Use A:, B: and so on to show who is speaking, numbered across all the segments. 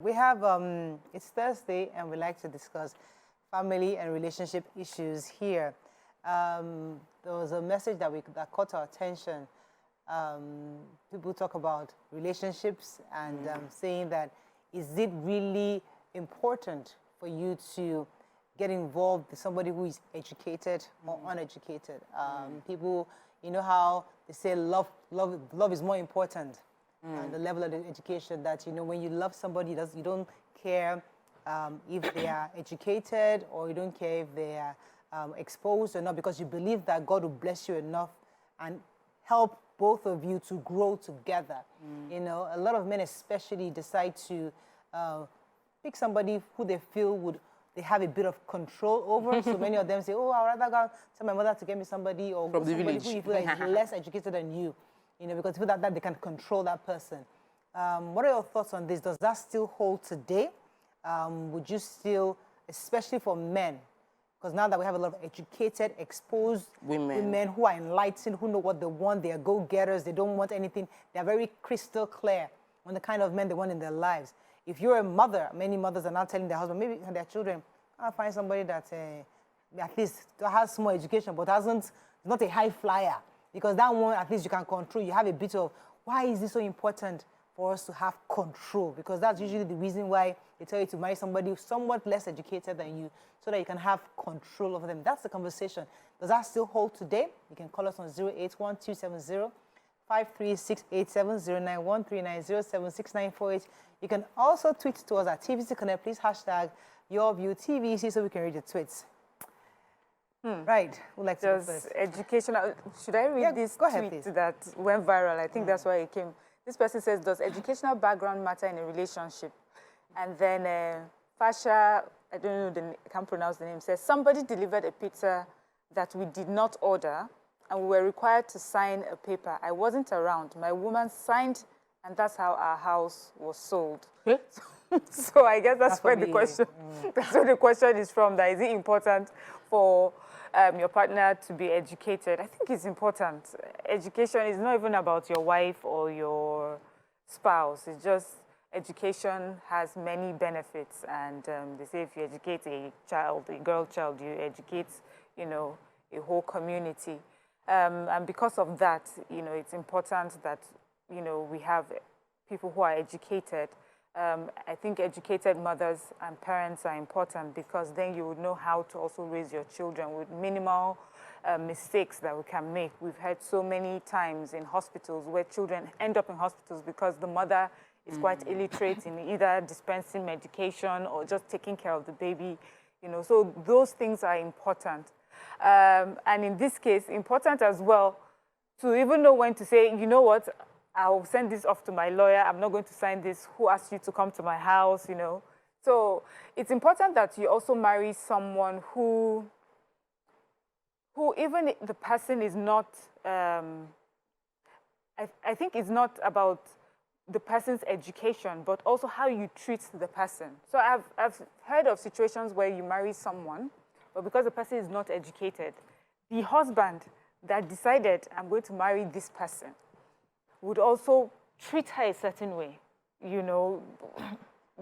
A: We have, it's Thursday, and we like to discuss family and relationship issues here. There was a message that caught our attention. People talk about relationships and saying that, is it really important for you to get involved with somebody who is educated or uneducated? People, you know how they say love is more important. The level of the education, that, you know, when you love somebody, you don't care if they are educated, or you don't care if they are exposed or not, because you believe that God will bless you enough and help both of you to grow together. You know, a lot of men especially decide to pick somebody who they feel they have a bit of control over. So many of them say, oh, I'd rather go tell my mother to get me somebody, or
B: from the
A: somebody
B: village
A: who you feel like is less educated than you. You know, because you feel that they can control that person. What are your thoughts on this? Does that still hold today? Would you still, especially for men, because now that we have a lot of educated, exposed women who are enlightened, who know what they want, they are go-getters, they don't want anything, they're very crystal clear on the kind of men they want in their lives. If you're a mother, many mothers are now telling their husband, maybe their children, I'll find somebody that at least has more education, but not a high flyer. Because that one, at least you can control. You have a bit of, why is this so important for us to have control? Because that's usually the reason why they tell you to marry somebody somewhat less educated than you, so that you can have control over them. That's the conversation. Does that still hold today? You can call us on 081-270-53687, 091-390-76948. You can also tweet to us at TVC Connect. Please hashtag yourviewTVC so we can read your tweets. Right. Who'd like to go first?
C: Educational. Should I read this tweet that went viral? I think that's why it came. This person says, does educational background matter in a relationship? And then Fasha, I don't know, I can't pronounce the name, says, somebody delivered a pizza that we did not order, and we were required to sign a paper. I wasn't around. My woman signed, and that's how our house was sold. So I guess that's where the question, that's where the question is from. That is it important for your partner to be educated? I think it's important. Education is not even about your wife or your spouse. It's just education has many benefits, and they say if you educate a child, a girl child, you educate, you know, a whole community. And because of that, you know, it's important that, you know, we have people who are educated. I think educated mothers and parents are important, because then you would know how to also raise your children with minimal mistakes that we can make. We've heard so many times in hospitals where children end up in hospitals because the mother is quite illiterate in either dispensing medication or just taking care of the baby. You know, so those things are important. And in this case, important as well to even know when to say, you know what, I'll send this off to my lawyer. I'm not going to sign this. Who asked you to come to my house, you know? So it's important that you also marry someone who even the person is not, I think it's not about the person's education, but also how you treat the person. So I've heard of situations where you marry someone, but because the person is not educated, the husband that decided, I'm going to marry this person, would also treat her a certain way, you know,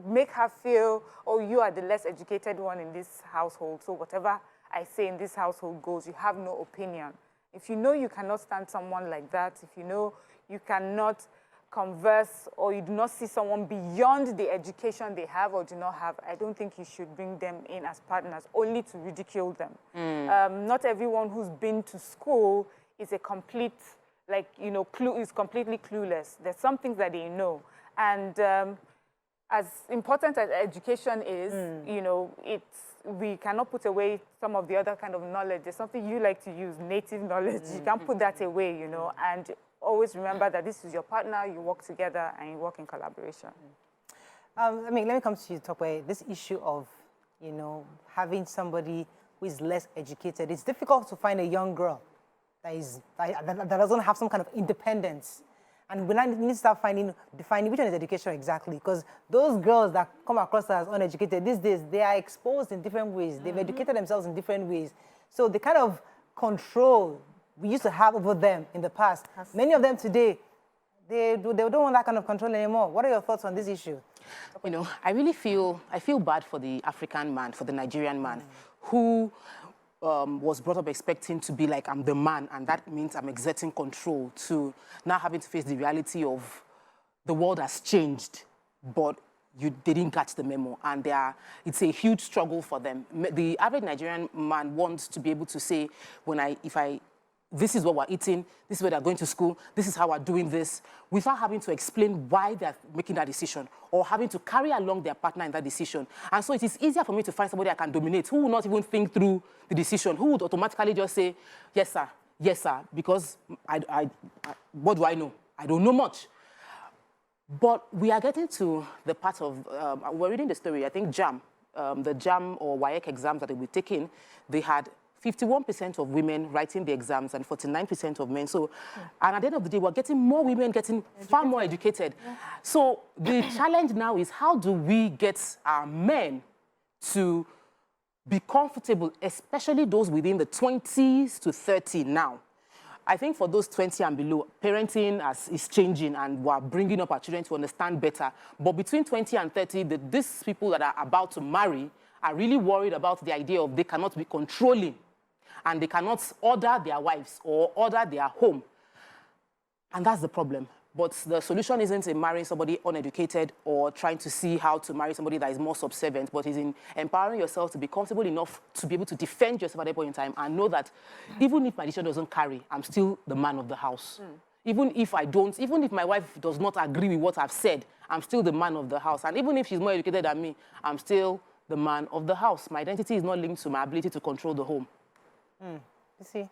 C: make her feel, oh, you are the less educated one in this household, so whatever I say in this household goes, you have no opinion. If you know you cannot stand someone like that, if you know you cannot converse, or you do not see someone beyond the education they have or do not have, I don't think you should bring them in as partners, only to ridicule them. Not everyone who's been to school is a complete, like, you know, is completely clueless. There's some things that they know. And as important as education is, you know, we cannot put away some of the other kind of knowledge. There's something you like to use, native knowledge. You can't put that away, you know. And always remember that this is your partner, you work together, and you work in collaboration.
A: I mean, let me come to you, Tokwe. This issue of, you know, having somebody who is less educated. It's difficult to find a young girl that doesn't have some kind of independence. And we need to start defining which one is education exactly, because those girls that come across as uneducated these days, they are exposed in different ways. They've educated themselves in different ways. So the kind of control we used to have over them in the past, many of them today, they don't want that kind of control anymore. What are your thoughts on this issue?
B: You know, I feel bad for the African man, for the Nigerian man, who was brought up expecting to be like, I'm the man, and that means I'm exerting control, to now having to face the reality of the world has changed, but they didn't catch the memo, and it's a huge struggle for them. The average Nigerian man wants to be able to say, this is what we're eating, this is where they're going to school, this is how we're doing this, without having to explain why they're making that decision or having to carry along their partner in that decision. And so it is easier for me to find somebody I can dominate, who will not even think through the decision, who would automatically just say, yes, sir, because what do I know? I don't know much. But we are getting to the part of, we're reading the story, I think JAM, the JAM or WAEC exams that they were taking, they had 51% of women writing the exams and 49% of men. So, and at the end of the day, we're getting more women getting far more educated. Yeah. So the challenge now is, how do we get our men to be comfortable, especially those within the 20s to 30 now? I think for those 20 and below, parenting is changing and we're bringing up our children to understand better. But between 20 and 30, these people that are about to marry are really worried about the idea of they cannot be controlling and they cannot order their wives or order their home. And that's the problem. But the solution isn't in marrying somebody uneducated or trying to see how to marry somebody that is more subservient, but is in empowering yourself to be comfortable enough to be able to defend yourself at that point in time and know that even if my decision doesn't carry, I'm still the man of the house. Even if my wife does not agree with what I've said, I'm still the man of the house. And even if she's more educated than me, I'm still the man of the house. My identity is not linked to my ability to control the home.
A: You see?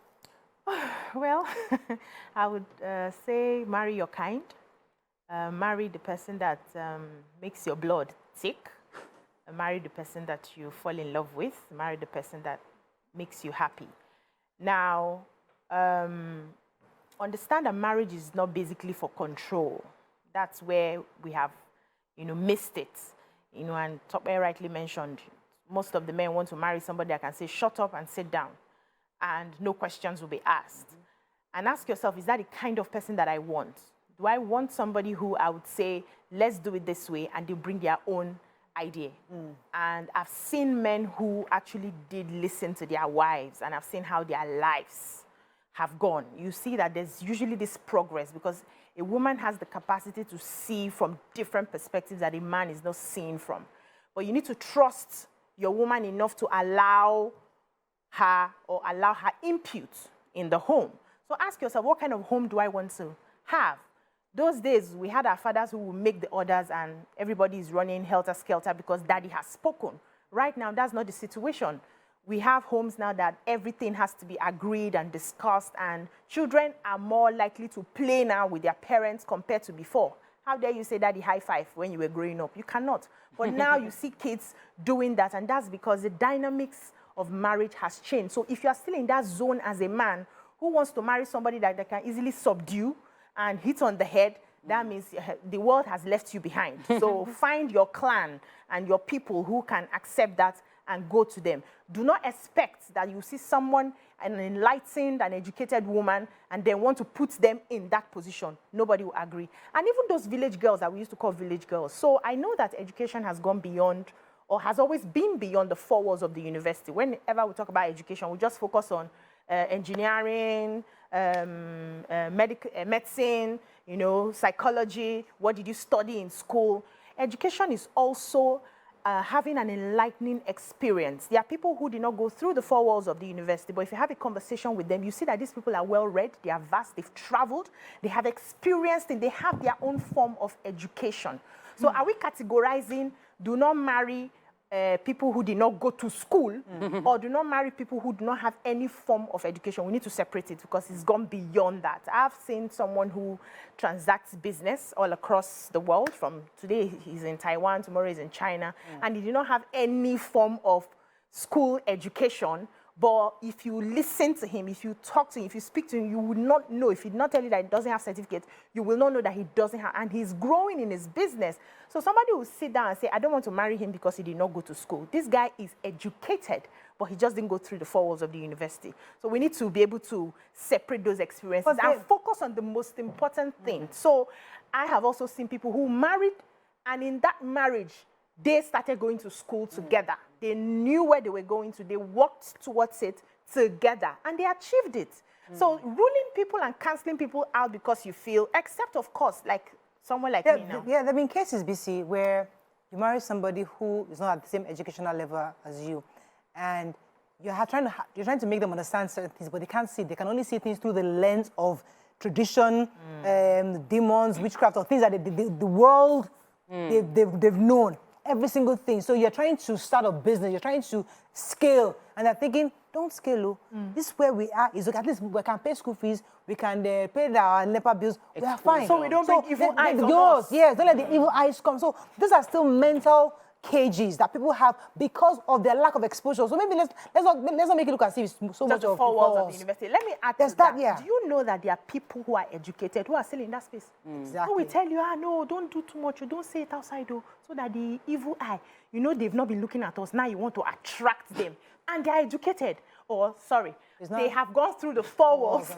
D: Well, I would say marry your kind. Marry the person that makes your blood tick. Marry the person that you fall in love with. Marry the person that makes you happy. Now, understand that marriage is not basically for control. That's where we have, missed it. And Tope rightly mentioned, most of the men want to marry somebody that can say, shut up and sit down, and no questions will be asked. And ask yourself, is that the kind of person that I want? Do I want somebody who I would say, let's do it this way, and they bring their own idea? And I've seen men who actually did listen to their wives, and I've seen how their lives have gone. You see that there's usually this progress because a woman has the capacity to see from different perspectives that a man is not seeing from. But you need to trust your woman enough to allow her input in the home. So ask yourself, what kind of home do I want to have? Those days, we had our fathers who would make the orders and everybody is running helter-skelter because daddy has spoken. Right now, that's not the situation. We have homes now that everything has to be agreed and discussed, and children are more likely to play now with their parents compared to before. How dare you say daddy high five when you were growing up? You cannot. But now you see kids doing that, and that's because the dynamics of marriage has changed. So if you are still in that zone as a man who wants to marry somebody that they can easily subdue and hit on the head, that means the world has left you behind. So find your clan and your people who can accept that and go to them. Do not expect that you see someone, an enlightened and educated woman, and then want to put them in that position. Nobody will agree. And even those village girls that we used to call village girls. So I know that education has gone beyond, or has always been beyond, the four walls of the university. Whenever we talk about education, we just focus on engineering, medicine, psychology. What did you study in school? Education is also having an enlightening experience. There are people who did not go through the four walls of the university, but if you have a conversation with them, you see that these people are well-read, they are vast, they've traveled, they have experienced, and they have their own form of education. So are we categorizing, do not marry people who did not go to school, or do not marry people who do not have any form of education? We need to separate it because it's gone beyond that. I've seen someone who transacts business all across the world. From today, he's in Taiwan, tomorrow he's in China, and he did not have any form of school education. But if you listen to him, if you talk to him, if you speak to him, you will not know. If he did not tell you that he doesn't have certificate, you will not know that he doesn't have, and he's growing in his business. So somebody will sit down and say, I don't want to marry him because he did not go to school. This guy is educated, but he just didn't go through the four walls of the university. So we need to be able to separate those experiences and focus on the most important thing. So I have also seen people who married And in that marriage, they started going to school together. They knew where they were going to. They worked towards it together, and they achieved it. So ruling people and canceling people out because you feel, except of course, like someone like me now.
A: Yeah, there have been cases, BC, where you marry somebody who is not at the same educational level as you, and you're trying to make them understand certain things, but they can't see. They can only see things through the lens of tradition, demons, witchcraft, or things that the world they've known. Every single thing. So you're trying to start a business, you're trying to scale, and they're thinking, don't scale. This is where we are. Is okay, at least we can pay school fees, we can pay our NEPA bills, we are fine.
D: So we don't bring evil eyes on us.
A: Yes, don't let the evil eyes come. So these are still mental cages that people have because of their lack of exposure. So maybe let's not make it look as if it's so much of
D: 4 walls of the university. Let me add to that.
A: Yeah.
D: Do you know that there are people who are educated who are still in that space?
A: Exactly.
D: Who will tell you, no, don't do too much. You don't say it outside, though, so that the evil eye, they've not been looking at us. Now you want to attract them. And they're educated. Or, sorry, they have gone through the 4 walls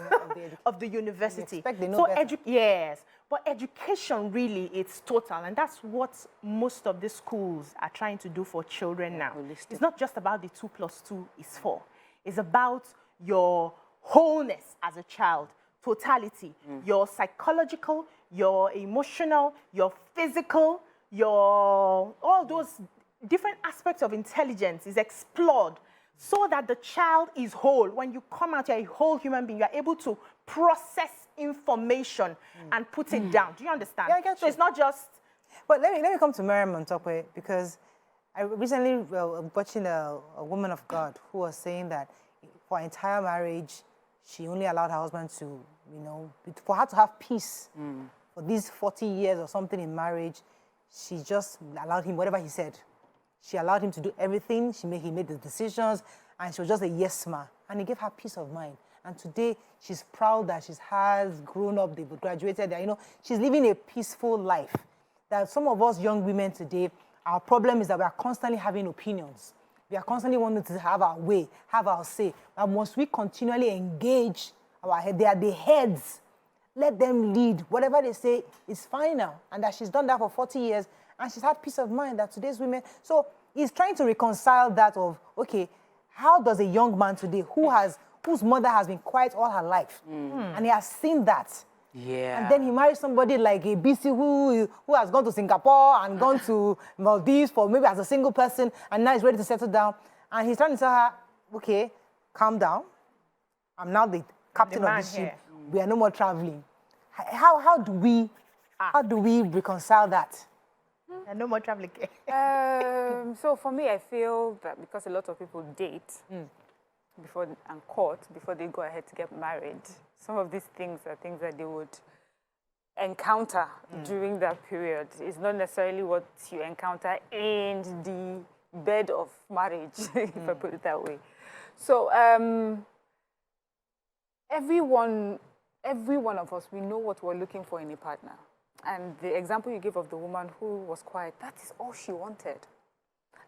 D: of the university.
A: They know better.
D: Yes. But education really, it's total. And that's what most of the schools are trying to do for children now. It's not just about the 2 + 2 is 4. It's about your wholeness as a child, totality, your psychological, your emotional, your physical, all those different aspects of intelligence is explored so that the child is whole. When you come out, you're a whole human being. You're able to process information and put it down. Do you understand?
A: Yeah, I get you.
D: So it's not just...
A: But let me come to Miriam on top of it, because I recently watching a woman of God who was saying that for her entire marriage, she only allowed her husband to, for her to have peace for these 40 years or something in marriage, she just allowed him whatever he said. She allowed him to do everything. He made the decisions, and she was just a yes man. And he gave her peace of mind. And today, she's proud that she has grown up, they've graduated, she's living a peaceful life. That some of us young women today, our problem is that we are constantly having opinions. We are constantly wanting to have our way, have our say. But once we continually engage our head, they are the heads. Let them lead. Whatever they say is fine now. And that she's done that for 40 years, and she's had peace of mind that today's women... So he's trying to reconcile that of, okay, how does a young man today whose mother has been quiet all her life, and he has seen that, and then he marries somebody like a BC who has gone to Singapore and gone to Maldives for maybe as a single person, and now he's ready to settle down, and he's trying to tell her, okay, calm down, I'm now the captain of this ship, we are no more traveling. How do we reconcile that?
D: And no more traveling.
C: So for me, I feel that because a lot of people date and court before they go ahead to get married, some of these things are things that they would encounter during that period. It's not necessarily what you encounter in the bed of marriage, if I put it that way. So every one of us, we know what we're looking for in a partner. And the example you gave of the woman who was quiet, that is all she wanted.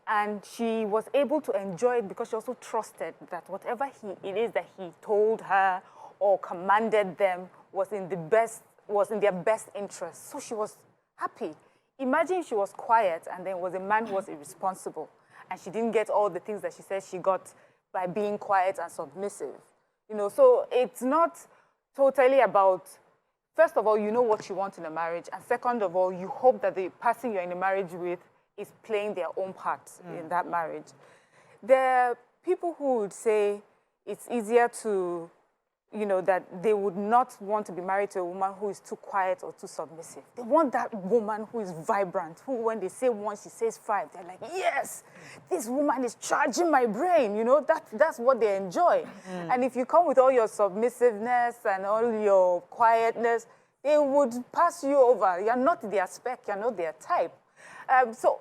C: And she was able to enjoy it because she also trusted that whatever it is that he told her or commanded them was in their best interest. So she was happy. Imagine she was quiet and then was a man who was irresponsible, and she didn't get all the things that she said she got by being quiet and submissive. So it's not totally about... First of all, you know what you want in a marriage. And second of all, you hope that the person you're in a marriage with is playing their own part in that marriage. There are people who would say it's easier to, that they would not want to be married to a woman who is too quiet or too submissive. They want that woman who is vibrant, who when they say one, she says 5. They're like, yes, this woman is charging my brain. That's what they enjoy. And if you come with all your submissiveness and all your quietness, they would pass you over. You're not their spec, you're not their type. So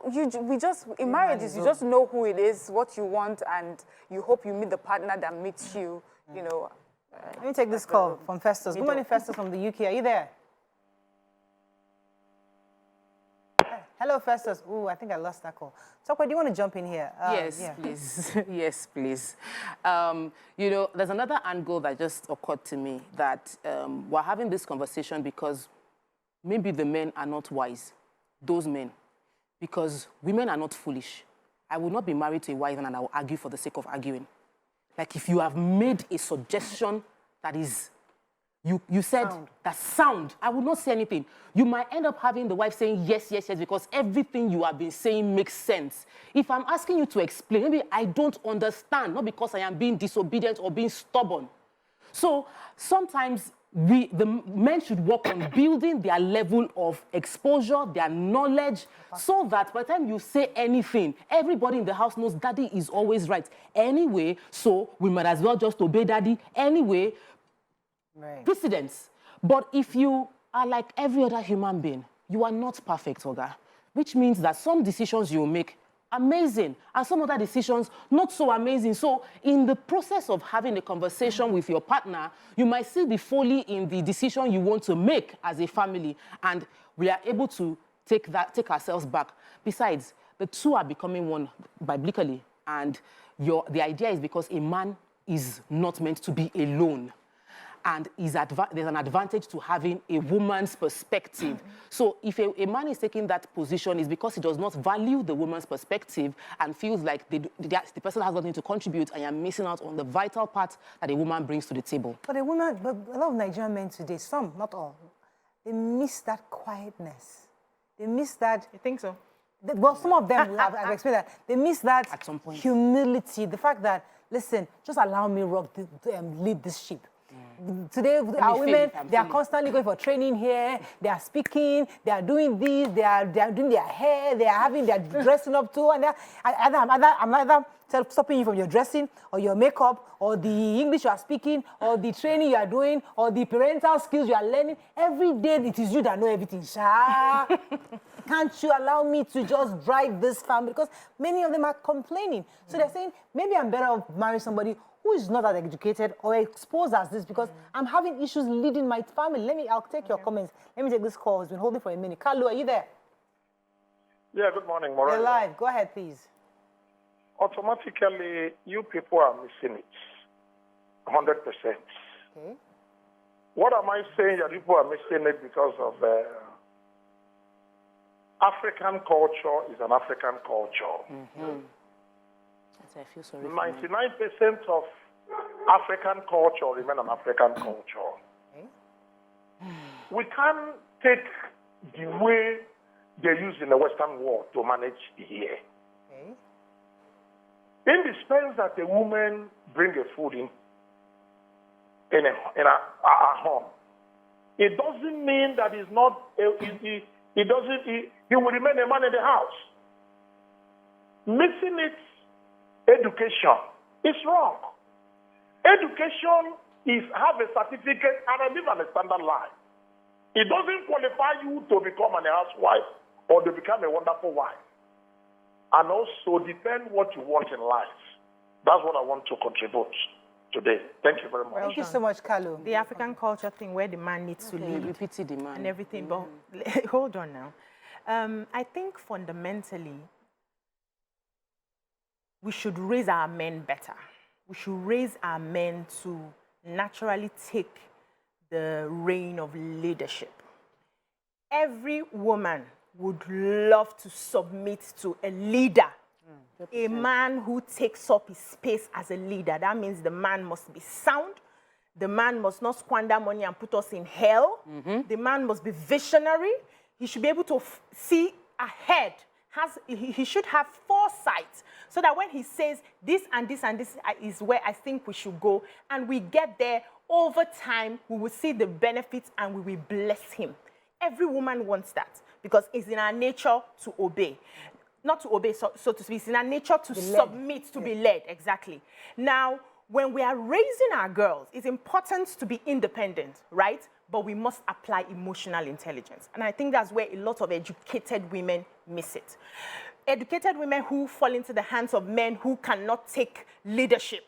C: in marriages, you just know who it is, what you want, and you hope you meet the partner that meets you,
A: Let me take this call from Festus. Good morning, Festus from the UK. Are you there? Hello, Festus. Ooh, I think I lost that call. Tokwe, do you want to jump in here?
B: Yes, please. Yes, please. There's another angle that just occurred to me, that we're having this conversation because maybe the men are not wise. Those men Because women are not foolish. I will not be married to a white man and I will argue for the sake of arguing. Like if you have made a suggestion that is, you said that sound, I will not say anything. You might end up having the wife saying yes, yes, yes, because everything you have been saying makes sense. If I'm asking you to explain, maybe I don't understand, not because I am being disobedient or being stubborn. So sometimes the men should work on building their level of exposure, their knowledge, so that by the time you say anything, everybody in the house knows daddy is always right. Anyway, so we might as well just obey daddy. Anyway, precedence. But if you are like every other human being, you are not perfect, Oga, which means that some decisions you make amazing, and some other decisions not so amazing. So in the process of having a conversation with your partner, you might see the folly in the decision you want to make as a family, and we are able to take ourselves back. Besides, the two are becoming one biblically, and the idea is because a man is not meant to be alone. And there's an advantage to having a woman's perspective. So if a man is taking that position, it's because he does not value the woman's perspective and feels like the person has nothing to contribute, and you're missing out on the vital part that a woman brings to the table.
A: But a lot of Nigerian men today, some, not all, they miss that quietness. They miss that...
D: You think so?
A: Well, some of them, I've explained that. They miss that
B: at some point.
A: Humility, the fact that, listen, just allow me lead this ship. Today, our women, they are constantly going for training here. They are speaking. They are doing this. They are doing their hair. They are having their dressing up too. And I'm either stopping you from your dressing or your makeup or the English you are speaking or the training you are doing or the parental skills you are learning. Every day, it is you that know everything. Can't you allow me to just drive this family? Because many of them are complaining. So they're saying, maybe I'm better off marrying somebody who is not that educated or exposed as this, because I'm having issues leading my family. I'll take your comments. Let me take this call. It's been holding for a minute. Carlo, are you there?
E: Yeah, good morning, Maureen.
A: You're live. Go ahead, please.
E: Automatically, you people are missing it. 100%.
A: Okay.
E: What am I saying that people are missing it because of African culture is an African culture.
B: Mm-hmm. I feel sorry
E: 99% of African culture remain an African culture.
A: Okay.
E: We can't take the way they use in the Western world to manage here.
A: Okay.
E: In the sense that a woman bring a food in a home, it doesn't mean that he's not. He will remain a man in the house. Missing it. Education is wrong. Education is have a certificate and live a standard life. It doesn't qualify you to become an housewife or to become a wonderful wife. And also depend what you want in life. That's what I want to contribute today. Thank you very much.
A: Thank you so much, Carlo.
D: The African culture thing where the man needs to lead.
B: We pity the man.
D: And everything. But hold on now. I think fundamentally, we should raise our men better. We should raise our men to naturally take the reign of leadership. Every woman would love to submit to a leader, a man who takes up his space as a leader. That means the man must be sound. The man must not squander money and put us in hell. The man must be visionary. He should be able to see ahead. He should have foresight, so that when he says this and this and this is where I think we should go, and we get there, over time, we will see the benefits and we will bless him. Every woman wants that because it's in our nature to obey. Not to obey, so to speak, it's in our nature to submit, to be led, exactly. Now, when we are raising our girls, it's important to be independent, right? But we must apply emotional intelligence. And I think that's where a lot of educated women miss it. Educated women who fall into the hands of men who cannot take leadership.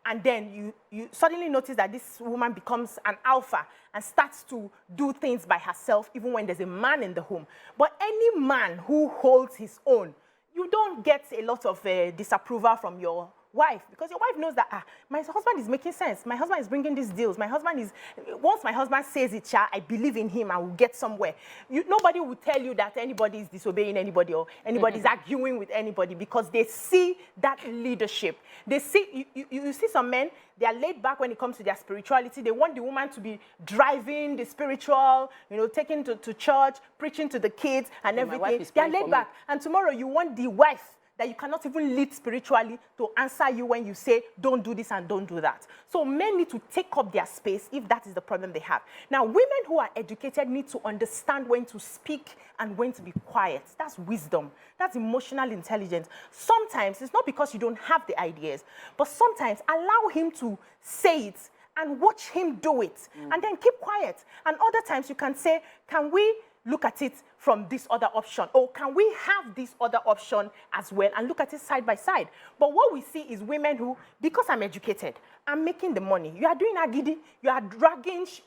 D: And then you suddenly notice that this woman becomes an alpha and starts to do things by herself, even when there's a man in the home. But any man who holds his own, you don't get a lot of disapproval from your wife, because your wife knows that, my husband is making sense. My husband is bringing these deals. My husband is, once my husband says it, I believe in him, I will get somewhere. Nobody will tell you that anybody is disobeying anybody or anybody is arguing with anybody, because they see that leadership. They see, you see some men, they are laid back when it comes to their spirituality. They want the woman to be driving the spiritual, taking to church, preaching to the kids and everything. They are laid back. And tomorrow you want the wife that you cannot even lead spiritually to answer you when you say, don't do this and don't do that. So men need to take up their space if that is the problem they have. Now, women who are educated need to understand when to speak and when to be quiet. That's wisdom. That's emotional intelligence. Sometimes it's not because you don't have the ideas, but sometimes allow him to say it and watch him do it, and then keep quiet. And other times you can say, can we look at it from this other option? Or can we have this other option as well and look at it side by side? But what we see is women who, because I'm educated, I'm making the money. You are doing agidi, you are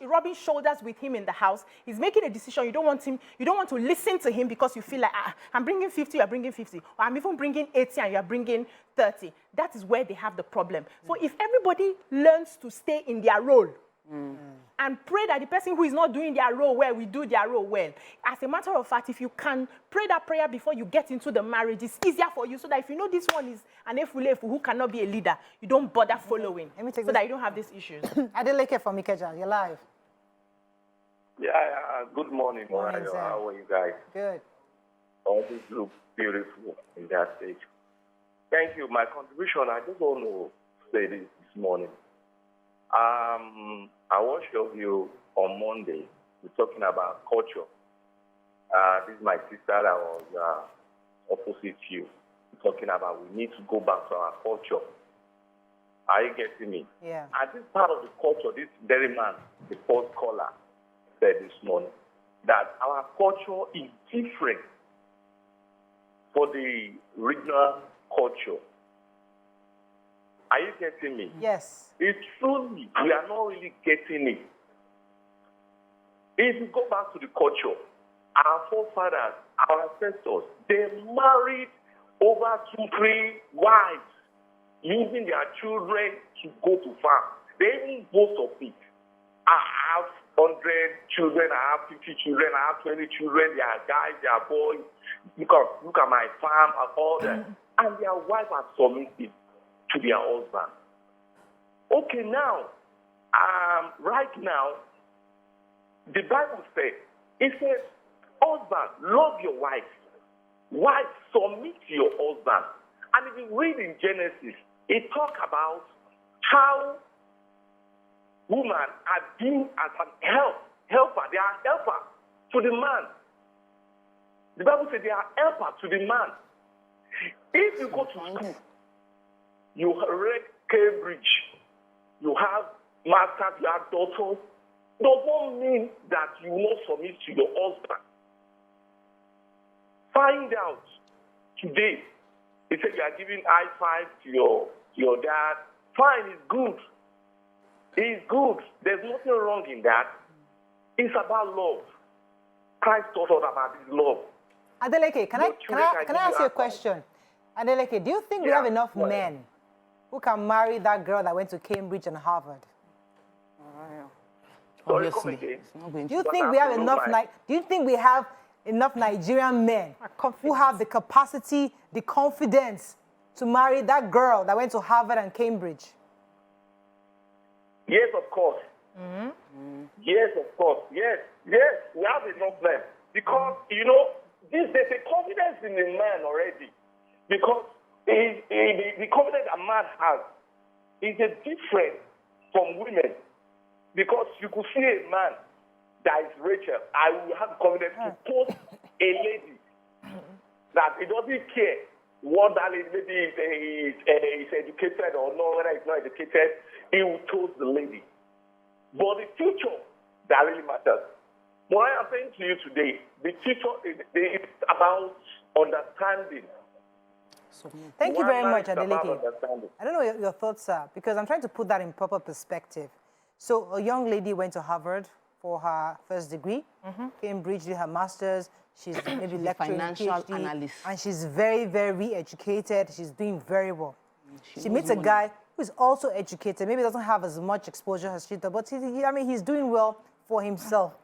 D: rubbing shoulders with him in the house. He's making a decision. You don't want to listen to him because you feel like, I'm bringing 50, you're bringing 50. Or I'm even bringing 80 and you're bringing 30. That is where they have the problem. So if everybody learns to stay in their role, and pray that the person who is not doing their role well will do their role well. As a matter of fact, if you can pray that prayer before you get into the marriage, it's easier for you, so that if you know this one is an efulefu who cannot be a leader, you don't bother following, so that you don't have these issues.
A: Adeleke from Ikeja, you're live.
F: Yeah, good morning, Mariah. How are you guys?
A: Good.
F: All this looks beautiful in that stage. Thank you. My contribution, I just want to say this morning. I watched your view on Monday. We're talking about culture. This is my sister that was opposite you. We're talking about we need to go back to our culture. Are you getting me?
A: Yeah.
F: And this part of the culture, this very man, the first caller, said this morning, that our culture is different for the regional culture. Are you getting me?
A: Yes.
F: It's truly, we are not really getting it. If you go back to the culture, our forefathers, our ancestors, they married over 2-3 wives, using their children to go to farm. They even boast of it. I have 100 children, I have 50 children, I have 20 children, they are guys, they are boys. Look at my farm and all that. And their wives are submissive to their husband. Okay, now, right now, the Bible says, it says, husband, love your wife. Wife, submit to your husband. And if you read in Genesis, it talks about how women are being as an helper. They are helper to the man. The Bible says they are helper to the man. If you go to school, you read Cambridge, you have masters, you have doctors, does not mean that you will not submit to your husband. Find out today. He said you are giving high five to your dad. Fine, it's good. It's good. There's nothing wrong in that. It's about love. Christ taught us about his love.
A: Adeleke, can I ask you a question? Adeleke, do you think we have enough men who can marry that girl that went to Cambridge and Harvard?
B: Obviously.
A: Do you think we have enough? Do you think we have enough Nigerian men who have the capacity, the confidence to marry that girl that went to Harvard and Cambridge?
F: Yes, of course. Yes, of course. Yes, we have enough men. Because, there's a confidence in the man already. Because the confidence a man has is different from women. Because you could see a man that is Rachel, I will have confidence to post a lady that it doesn't care what that lady is educated or not, whether it's not educated, he will toast the lady. But the future that really matters. What I am saying to you today, the future is about understanding.
A: Thank you very much, Adeleke. I don't know what your thoughts are, because I'm trying to put that in proper perspective. So a young lady went to Harvard for her first degree, Cambridge did her master's, she's maybe lecturing
B: financial
A: PhD,
B: analyst.
A: and she's very, very educated, she's doing very well. She meets a guy who is also educated, maybe doesn't have as much exposure as she does, but I mean, he's doing well for himself.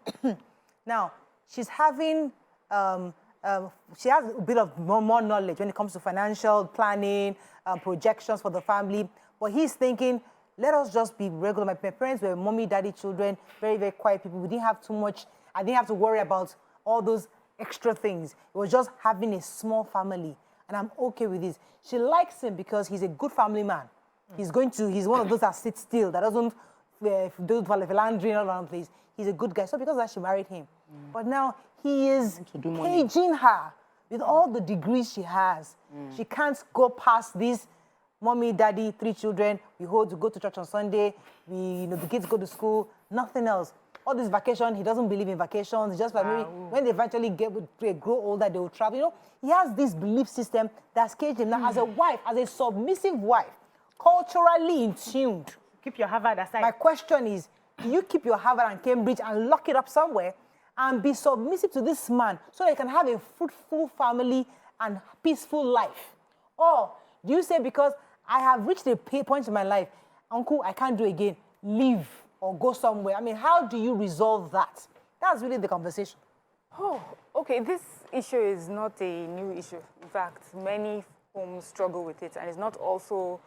A: Now, she's having, she has a bit of more knowledge when it comes to financial planning, projections for the family, but he's thinking, let us just be regular. My parents were mommy, daddy, children, very, very quiet people. We didn't have too much. I didn't have to worry about all those extra things. It was just having a small family, and I'm okay with this. She likes him because he's a good family man. He's one of those that sits still, that doesn't do philandering all around the place. He's a good guy. So because of that, she married him. But now he is caging her with all the degrees she has. She can't go past this. Mommy, daddy, 3 children, we go to church on Sunday, the kids go to school, nothing else. All this vacation, he doesn't believe in vacations. It's just like maybe when they eventually grow older, they will travel. He has this belief system that's caged him. Now, as a wife, as a submissive wife, culturally in tune.
D: Keep your Harvard aside.
A: My question is, do you keep your Harvard and Cambridge and lock it up somewhere and be submissive to this man so that you can have a fruitful family and peaceful life? Or do you say, because I have reached a point in my life, uncle, I can't do it again, leave or go somewhere? I mean, how do you resolve that? That's really the conversation.
C: Oh, okay. This issue is not a new issue. In fact, many homes struggle with it, and it's not also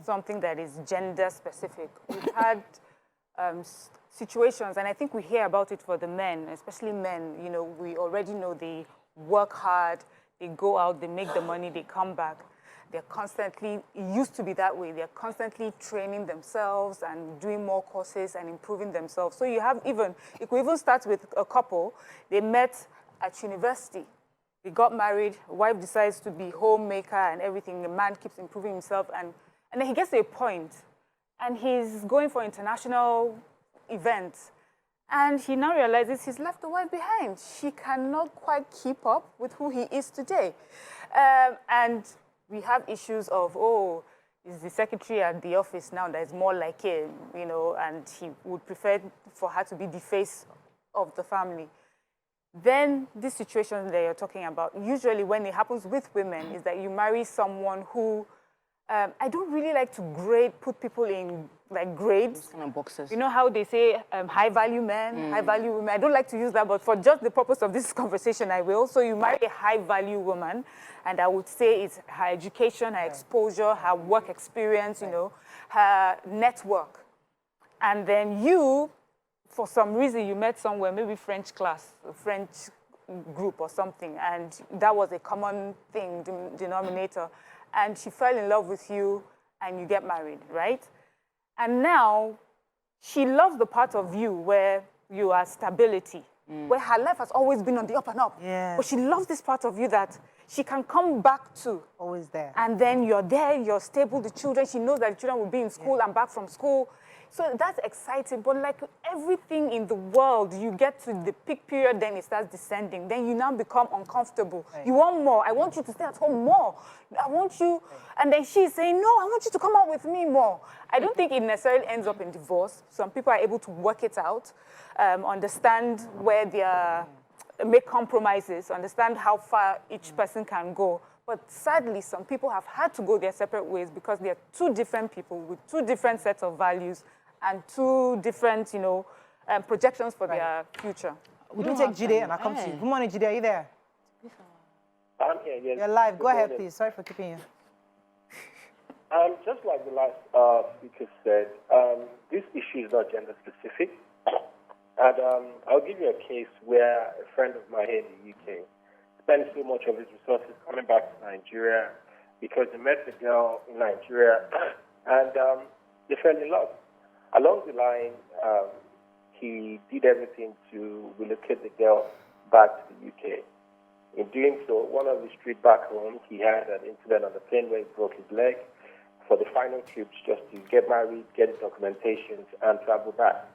C: something that is gender specific. We've had situations, and I think we hear about it for the men, especially men. We already know they work hard, they go out, they make the money, they come back. They're constantly, it used to be that way, they're constantly training themselves and doing more courses and improving themselves. So you have it could even start with a couple, they met at university, they got married, wife decides to be homemaker and everything, the man keeps improving himself, and then he gets to a point, and he's going for international events, and he now realizes he's left the wife behind. She cannot quite keep up with who he is today. And we have issues of, is the secretary at the office now that is more like him, and he would prefer for her to be the face of the family. Then this situation that you're talking about, usually when it happens with women, is that you marry someone who, I don't really like to put people in like grades.
B: Kind of boxes.
C: You know how they say high-value men, high-value women? I don't like to use that, but for just the purpose of this conversation, I will. So you marry a high-value woman, and I would say it's her education, her exposure, her work experience, her network. And then you, for some reason, you met somewhere, maybe French class, a French group or something, and that was a common thing, denominator. And she fell in love with you, and you get married, right? And now, she loves the part of you where you are stability, where her life has always been on the up and up.
A: Yes.
C: But she loves this part of you that she can come back to.
A: Always there.
C: And then you're there, you're stable, the children, she knows that the children will be in school and back from school. So that's exciting, but like everything in the world, you get to the peak period, then it starts descending. Then you now become uncomfortable. Right. You want more. I want you to stay at home more. I want you, and then she's saying, no, I want you to come out with me more. I don't think it necessarily ends up in divorce. Some people are able to work it out, understand where they are, make compromises, understand how far each person can go. But sadly, some people have had to go their separate ways because they are 2 different people with 2 different sets of values and 2 different, projections for their future.
A: We do take Jide and I'll come to you. Good morning, Jide. Are you there?
G: I'm here, yes.
A: You're live. Go ahead,
G: morning.
A: please. Sorry for keeping you.
G: Just like the last speaker said, this issue is not gender specific. And I'll give you a case where a friend of mine here in the UK spent so much of his resources coming back to Nigeria because he met a girl in Nigeria and they fell in love. Along the line, he did everything to relocate the girl back to the UK. In doing so, one of the street back home, he had an incident on the plane where he broke his leg. For the final trips, just to get married, get his documentations, and travel back.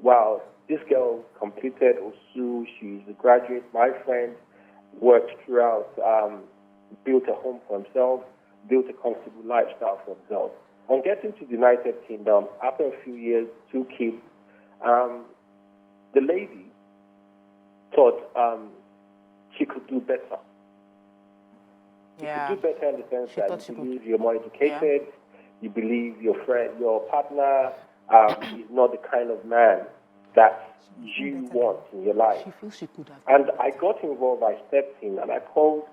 G: While this girl completed OSU, she's a graduate, my friend, worked throughout, built a home for himself, built a comfortable lifestyle for himself. On getting to the United Kingdom, after a few years, 2 kids, the lady thought she could do better. You could do better in the sense
B: She
G: that
B: thought she
G: you
B: could.
G: believe you're more educated, you believe your friend, your partner is not the kind of man that you want in your life.
B: She feels she could have.
G: And I got involved, I stepped in, and I called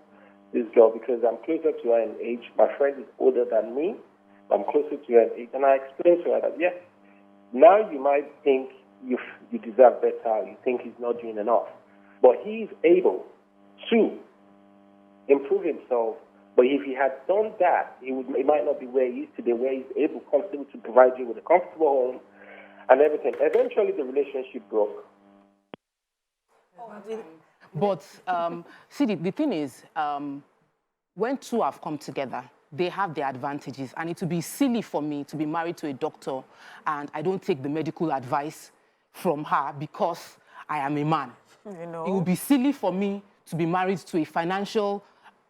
G: this girl because I'm closer to her in age. My friend is older than me. I'm closer to her in age. And I explained to her that, yes, now you might think you deserve better, you think he's not doing enough. But he's able to improve himself. But if he had done that, he might not be where he is today, where he's able, comfortable to provide you with a comfortable home and everything. Eventually, the relationship broke.
B: But see, the thing is, when two have come together, they have their advantages. And it would be silly for me to be married to a doctor and I don't take the medical advice from her because I am a man.
C: You know?
B: It would be silly for me to be married to a financial,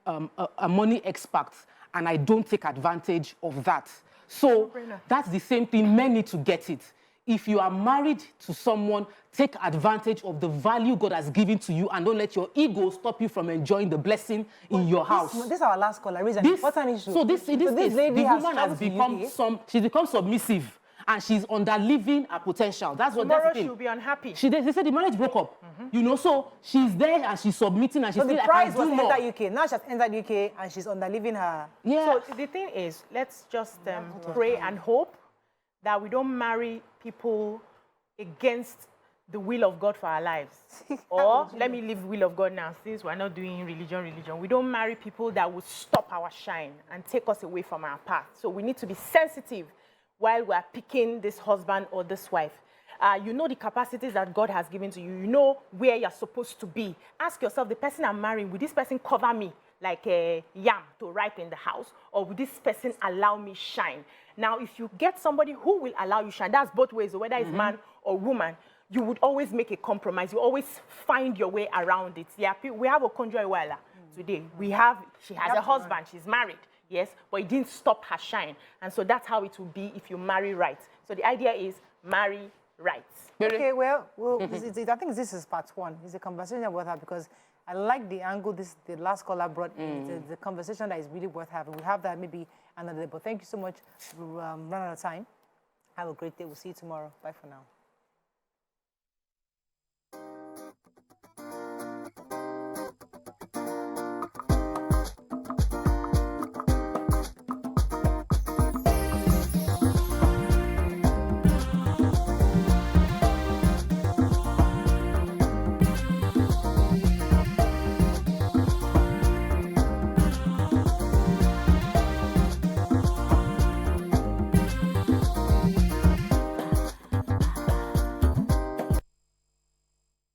B: a money expert, and I don't take advantage of that. So that's the same thing. Men need to get it. If you are married to someone, take advantage of the value God has given to you and don't let your ego stop you from enjoying the blessing in your house.
A: This is our last caller. Raise an important issue.
B: So this
A: lady
B: the woman has
A: become
B: she's become submissive and she's underliving her potential. That's what
D: Tomorrow
B: that's the thing.
D: she'll be unhappy.
B: They said the marriage broke up. You know, so she's there and she's submitting and she's
A: so the
B: still
A: prize
B: like,
A: was enter UK. Now she's entered UK and she's underliving her.
B: Yeah.
D: So the thing is, let's just pray and hope that we don't marry people against the will of God for our lives. Or let me leave will of God now, since we're not doing religion. We don't marry people that will stop our shine and take us away from our path. So we need to be sensitive while we're picking this husband or this wife. You know the capacities that God has given to you. You know where you're supposed to be. Ask yourself, the person I'm marrying, will this person cover me like a yam to ripe in the house? Or will this person allow me shine? Now, if you get somebody who will allow you shine, that's both ways, whether it's man or woman, you would always make a compromise. You always find your way around it. Yeah, we have a Okonjo Iweala today. She has a husband, she's married, yes, but it didn't stop her shine. And so that's how it will be if you marry right. So the idea is marry right.
A: Okay, well, I think this is part one. It's a conversation about her because I like the angle the last caller brought in. The conversation that is really worth having. We'll have that maybe another day. But thank you so much. We'll run out of time. Have a great day. We'll see you tomorrow. Bye for now.